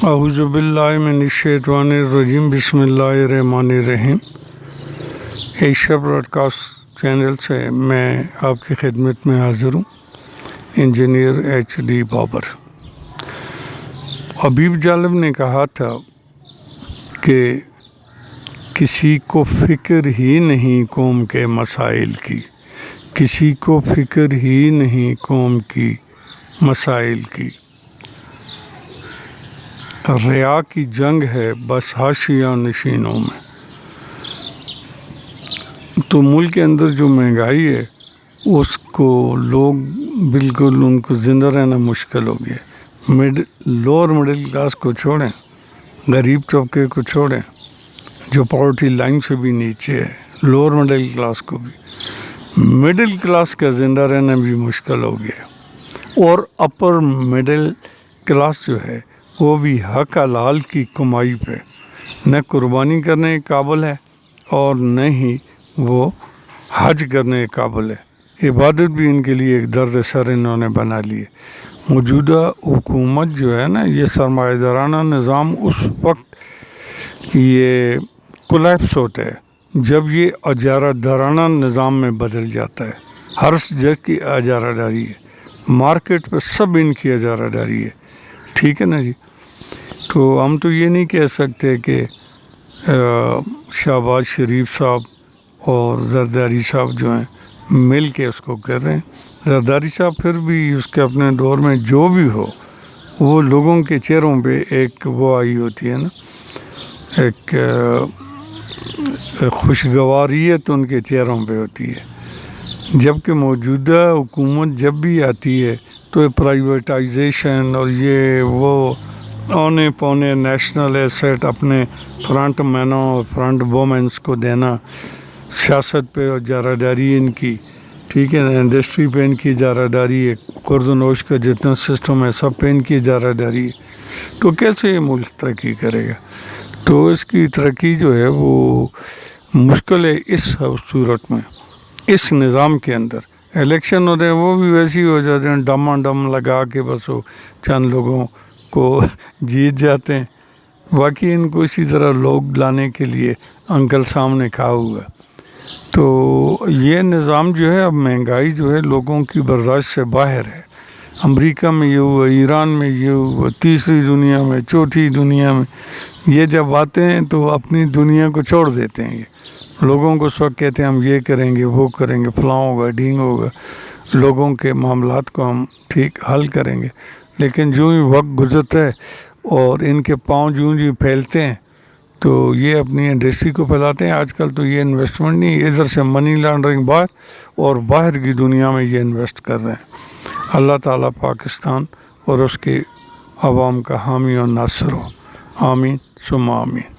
اعوذ باللہ من الشیطان الرجیم بسم اللہ الرحمن الرحیم۔ ایشیا براڈ کاسٹ چینل سے میں آپ کی خدمت میں حاضر ہوں، انجینئر ایچ ڈی بابر۔ حبیب جالب نے کہا تھا کہ کسی کو فکر ہی نہیں قوم کے مسائل کی، کسی کو فکر ہی نہیں قوم کی مسائل کی، ریا کی جنگ ہے بس حاشیہ نشینوں میں۔ تو ملک کے اندر جو مہنگائی ہے اس کو لوگ بالکل ان کو زندہ رہنا مشکل ہو گیا۔ لوور مڈل کلاس کو چھوڑیں، غریب طبقے کو چھوڑیں جو پاورٹی لائن سے بھی نیچے ہے، لوور مڈل کلاس کو بھی، مڈل کلاس کا زندہ رہنا بھی مشکل ہو گیا، اور اپر مڈل کلاس جو ہے وہ بھی حق حلال کی کمائی پہ نہ قربانی کرنے کے قابل ہے اور نہ ہی وہ حج کرنے کے قابل ہے۔ عبادت بھی ان کے لیے ایک درد سر انہوں نے بنا لی ہے۔ موجودہ حکومت جو ہے نا، یہ سرمایہ دارانہ نظام اس وقت یہ کولیپس ہوتا ہے جب یہ اجارہ دارانہ نظام میں بدل جاتا ہے۔ ہر جگہ کی اجارہ داری ہے، مارکیٹ پہ سب ان کی اجارہ داری ہے، ٹھیک ہے نا جی۔ تو ہم تو یہ نہیں کہہ سکتے کہ شہباز شریف صاحب اور زرداری صاحب جو ہیں مل کے اس کو کر رہے ہیں۔ زرداری صاحب پھر بھی اس کے اپنے دور میں جو بھی ہو، وہ لوگوں کے چہروں پہ ایک وہ آئی ہوتی ہے نا، ایک خوشگواریت ان کے چہروں پہ ہوتی ہے۔ جبکہ موجودہ حکومت جب بھی آتی ہے تو یہ پرائیویٹائزیشن اور یہ وہ اونے پونے نیشنل ایسٹ اپنے فرنٹ مینوں اور فرنٹ وومنس کو دینا، سیاست پہ اجارہ داری ان کی، ٹھیک ہے نا، انڈسٹری پہ ان کی اجارہ داری ہے، قرض و نوش کا جتنا سسٹم ہے سب پہ ان کی اجارہ داری ہے۔ تو کیسے یہ ملک ترقی کرے گا؟ تو اس کی ترقی جو ہے وہ مشکل ہے اس صورت میں، اس نظام کے اندر۔ الیکشن ہوتے ہیں وہ بھی ویسے ہی ہو جاتے ہیں، ڈما ڈم لگا کے بس وہ چند لوگوں کو جیت جاتے ہیں، باقی ان کو اسی طرح لوگ لانے کے لیے انکل سامنے کھا ہوا۔ تو یہ نظام جو ہے، اب مہنگائی جو ہے لوگوں کی برداشت سے باہر ہے۔ امریکہ میں یہ ہوا، ایران میں یہ ہوا، تیسری دنیا میں، چوتھی دنیا میں، یہ جب آتے ہیں تو اپنی دنیا کو چھوڑ دیتے ہیں۔ یہ لوگوں کو اس وقت کہتے ہیں ہم یہ کریں گے، وہ کریں گے، فلاں ہوگا، ڈھینگ ہوگا، لوگوں کے معاملات کو ہم ٹھیک حل کریں گے۔ لیکن جو ہی وقت گزرتا ہے اور ان کے پاؤں جوں پھیلتے ہیں تو یہ اپنی انڈسٹری کو پھیلاتے ہیں۔ آج کل تو یہ انویسٹمنٹ نہیں، ادھر سے منی لانڈرنگ باہر اور باہر کی دنیا میں یہ انویسٹ کر رہے ہیں۔ اللہ تعالیٰ پاکستان اور اس کے عوام کا حامی اور ناصر ہو، آمین ثم آمین۔